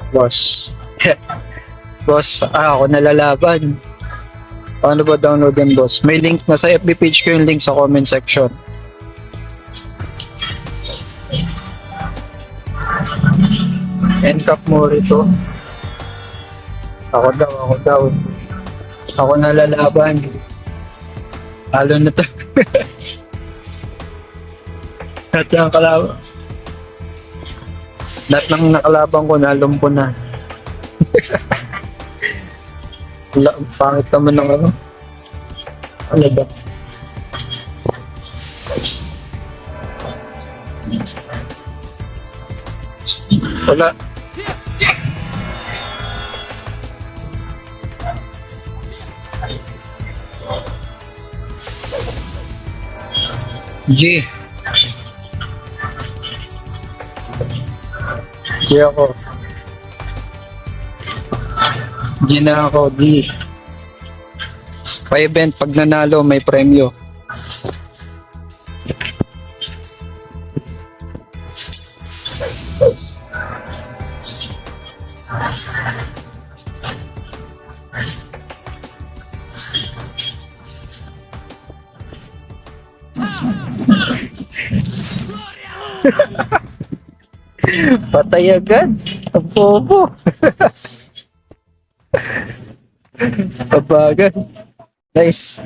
Boss. Boss, ako nalalaban. Paano ba downloadin, boss? May link na sa FB page ko, yung link sa comment section. Endcap mo rito. Ako daw. Ako nalalaban. Halo na to. Lahat ng kalaban. Lahat ng nakalaban ko, nalumpo na. Wala, ang pangit naman ng ano. Ano ba? Wala. G. G ako. G na ako, G. Pa-event, pag nanalo, may premyo. Patay agad. Ang bobo. Tabagan. Nice.